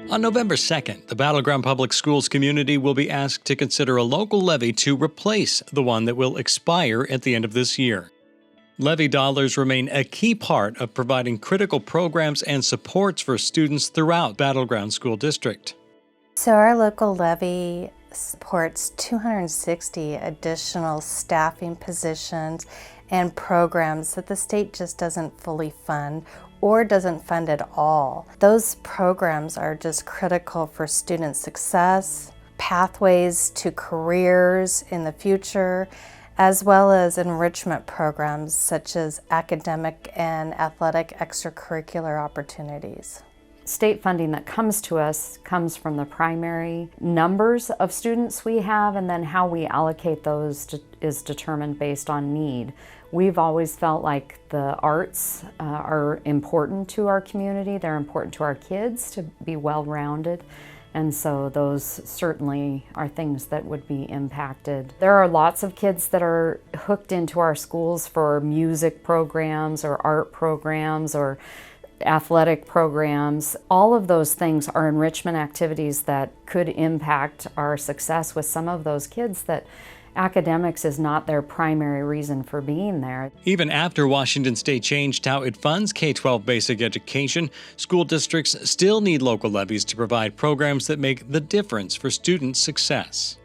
On November 2nd, the Battleground Public Schools community will be asked to consider a local levy to replace the one that will expire at the end of this year. Levy dollars remain a key part of providing critical programs and supports for students throughout Battleground School District. So our local levy supports 260 additional staffing positions and programs that the state just doesn't fully fund or doesn't fund at all. Those programs are just critical for student success, pathways to careers in the future, as well as enrichment programs such as academic and athletic extracurricular opportunities. State funding that comes to us comes from the primary numbers of students we have, and then how we allocate those is determined based on need. We've always felt like the arts are important to our community. They're important to our kids to be well-rounded. And so those certainly are things that would be impacted. There are lots of kids that are hooked into our schools for music programs or art programs or athletic programs. All of those things are enrichment activities that could impact our success with some of those kids that academics is not their primary reason for being there. Even after Washington State changed how it funds K-12 basic education, school districts still need local levies to provide programs that make the difference for student success.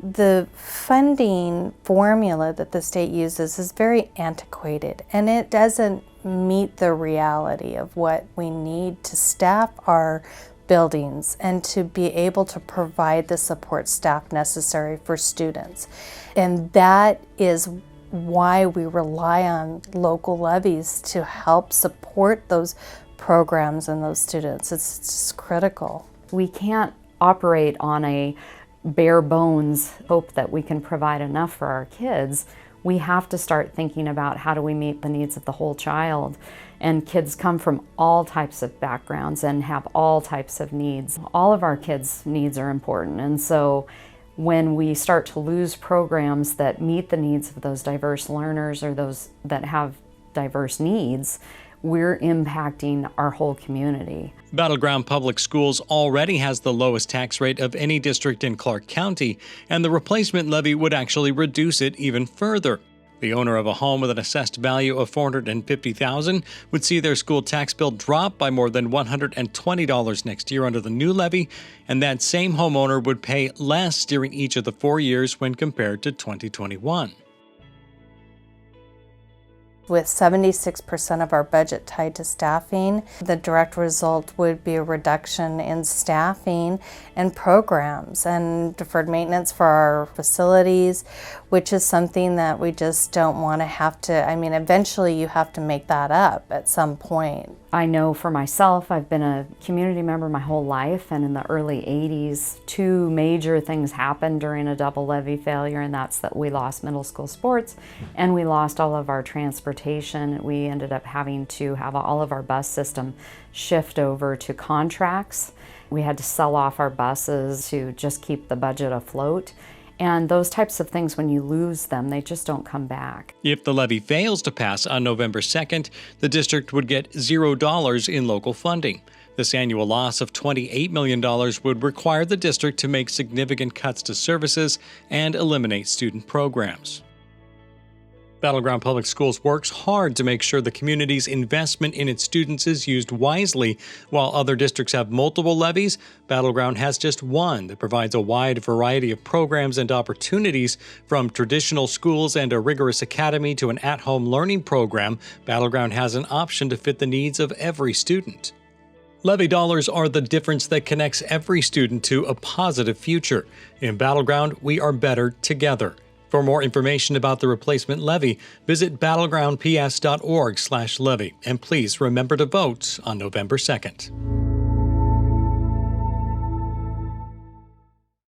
The funding formula that the state uses is very antiquated, and it doesn't meet the reality of what we need to staff our buildings and to be able to provide the support staff necessary for students. And that is why we rely on local levies to help support those programs and those students. It's just critical. We can't operate on a bare bones hope that we can provide enough for our kids. We have to start thinking about how do we meet the needs of the whole child. And kids come from all types of backgrounds and have all types of needs. All of our kids' needs are important. And so when we start to lose programs that meet the needs of those diverse learners or those that have diverse needs, we're impacting our whole community. Battleground Public Schools already has the lowest tax rate of any district in Clark County, and the replacement levy would actually reduce it even further. The owner of a home with an assessed value of $450,000 would see their school tax bill drop by more than $120 next year under the new levy, and that same homeowner would pay less during each of the 4 years when compared to 2021. With 76% of our budget tied to staffing, the direct result would be a reduction in staffing and programs and deferred maintenance for our facilities, which is something that we just don't want to have to, eventually you have to make that up at some point. I know for myself, I've been a community member my whole life, and in the early 80s, two major things happened during a double levy failure, and that's that we lost middle school sports and we lost all of our transportation. We ended up having to have all of our bus system shift over to contracts. We had to sell off our buses to just keep the budget afloat. And those types of things, when you lose them, they just don't come back. If the levy fails to pass on November 2nd, the district would get $0 in local funding. This annual loss of $28 million would require the district to make significant cuts to services and eliminate student programs. Battleground Public Schools works hard to make sure the community's investment in its students is used wisely. While other districts have multiple levies, Battleground has just one that provides a wide variety of programs and opportunities. From traditional schools and a rigorous academy to an at-home learning program, Battleground has an option to fit the needs of every student. Levy dollars are the difference that connects every student to a positive future. In Battleground, we are better together. For more information about the replacement levy, visit battlegroundps.org/levy, and please remember to vote on November 2nd.